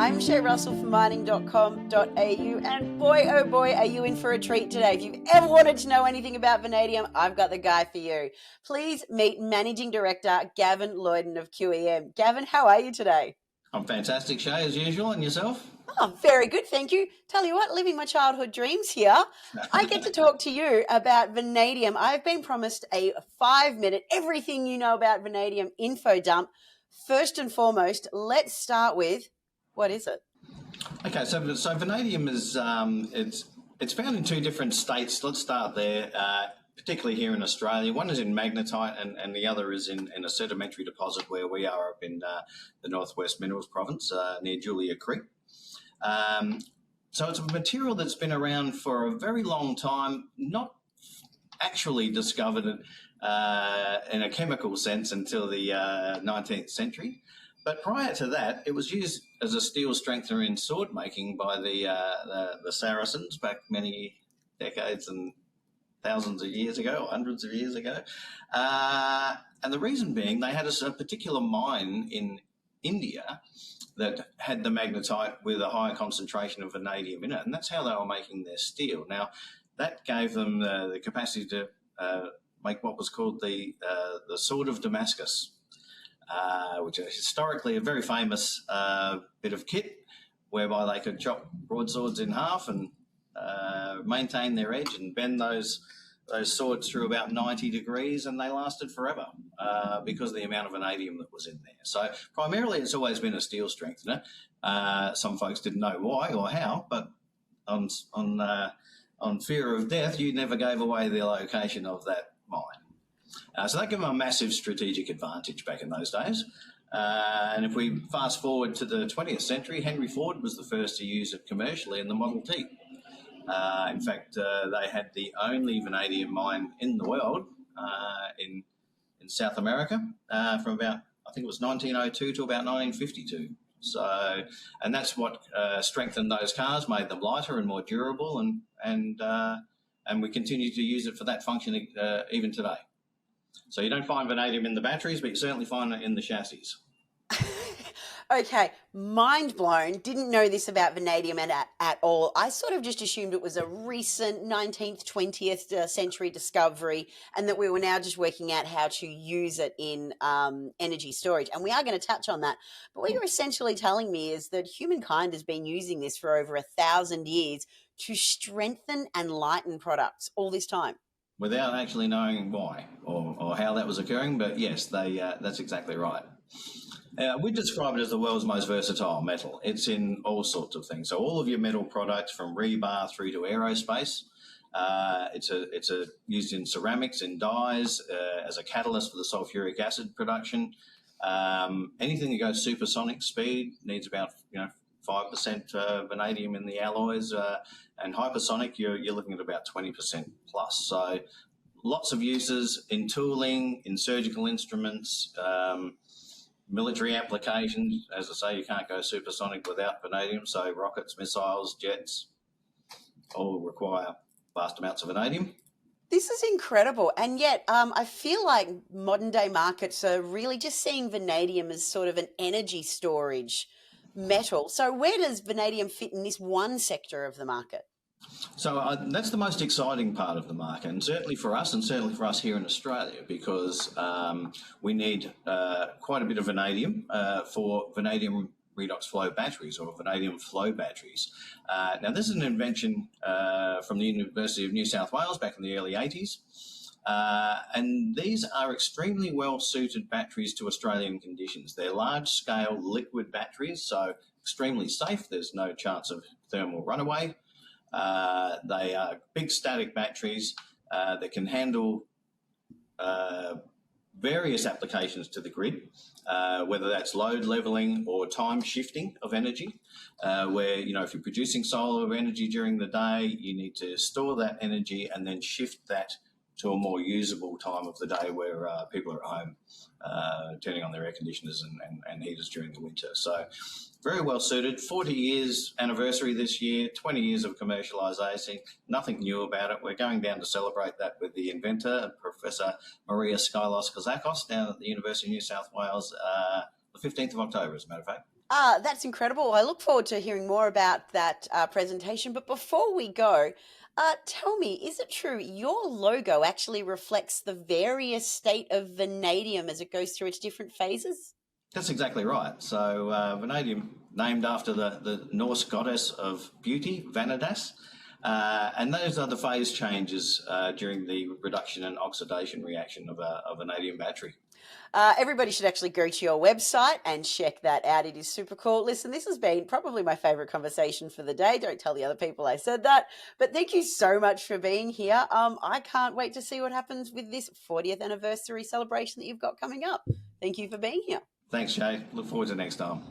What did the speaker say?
I'm Shay Russell from mining.com.au, and boy, oh boy, are you in for a treat today. If you've ever wanted to know anything about vanadium, I've got the guy for you. Please meet Managing Director Gavin Loyden of QEM. Gavin, how are you today? I'm fantastic, Shay, as usual. And yourself? Oh, very good, thank you. Tell you what, living my childhood dreams here. I get to talk to you about vanadium. I've been promised a 5-minute, everything you know about vanadium info dump. First and foremost, let's start with, what is it? Okay, so vanadium is it's found in two different states. Let's start there. Particularly here in Australia, one is in magnetite, and the other is in a sedimentary deposit where we are up in the Northwest Minerals Province near Julia Creek. So it's a material that's been around for a very long time, not actually discovered in a chemical sense until the 19th century. But prior to that, it was used as a steel strengthener in sword making by the Saracens back many decades and thousands of years ago, or hundreds of years ago. And the reason being, they had a particular mine in India that had the magnetite with a higher concentration of vanadium in it, and that's how they were making their steel. Now, that gave them the capacity to make what was called the Sword of Damascus, which is historically a very famous bit of kit, whereby they could chop broadswords in half and maintain their edge and bend those swords through about 90 degrees, and they lasted forever because of the amount of vanadium that was in there. So primarily it's always been a steel strengthener. Some folks didn't know why or how, but on fear of death, you never gave away the location of that mine. So that gave them a massive strategic advantage back in those days. And if we fast forward to the 20th century, Henry Ford was the first to use it commercially in the Model T. In fact, they had the only vanadium mine in the world in South America from about, I think it was 1902 to about 1952. So, and that's what strengthened those cars, made them lighter and more durable, and we continue to use it for that function even today. So you don't find vanadium in the batteries, but you certainly find it in the chassis. Okay, mind blown. Didn't know this about vanadium at all. I sort of just assumed it was a recent 19th, 20th century discovery, and that we were now just working out how to use it in energy storage. And we are going to touch on that. But what you're essentially telling me is that humankind has been using this for over 1,000 years to strengthen and lighten products all this time. Without actually knowing why or how that was occurring, but yes, that's exactly right. We describe it as the world's most versatile metal. It's in all sorts of things. So all of your metal products, from rebar through to aerospace, it's used in ceramics, in dyes, as a catalyst for the sulfuric acid production. Anything that goes supersonic speed needs about 5% vanadium in the alloys, and hypersonic you're looking at about 20% plus. So lots of uses in tooling, in surgical instruments. Military applications, as I say, you can't go supersonic without vanadium, so rockets, missiles, jets all require vast amounts of vanadium. This is incredible, and yet I feel like modern day markets are really just seeing vanadium as sort of an energy storage metal. So where does vanadium fit in this one sector of the market? So that's the most exciting part of the market, and certainly for us here in Australia, because we need quite a bit of vanadium for vanadium redox flow batteries, or vanadium flow batteries. Now, this is an invention from the University of New South Wales back in the early 80s, and these are extremely well-suited batteries to Australian conditions. They're large-scale liquid batteries, so extremely safe. There's no chance of thermal runaway. They are big static batteries that can handle various applications to the grid, whether that's load leveling or time shifting of energy, where, if you're producing solar energy during the day, you need to store that energy and then shift that to a more usable time of the day where people are at home turning on their air conditioners and heaters during the winter. So very well suited. 40 years anniversary this year, 20 years of commercialisation, nothing new about it. We're going down to celebrate that with the inventor, Professor Maria Skylos-Kozakos, down at the University of New South Wales, the 15th of October, as a matter of fact. That's incredible. I look forward to hearing more about that presentation. But before we go, tell me, is it true your logo actually reflects the various state of vanadium as it goes through its different phases? That's exactly right. So vanadium, named after the Norse goddess of beauty, Vanadas, and those are the phase changes during the reduction and oxidation reaction of a vanadium battery. Everybody should actually go to your website and check that out. It is super cool. Listen, this has been probably my favorite conversation for the day. Don't tell the other people I said that. But thank you so much for being here. I can't wait to see what happens with this 40th anniversary celebration that you've got coming up. Thank you for being here. Thanks, Jay. Look forward to next time.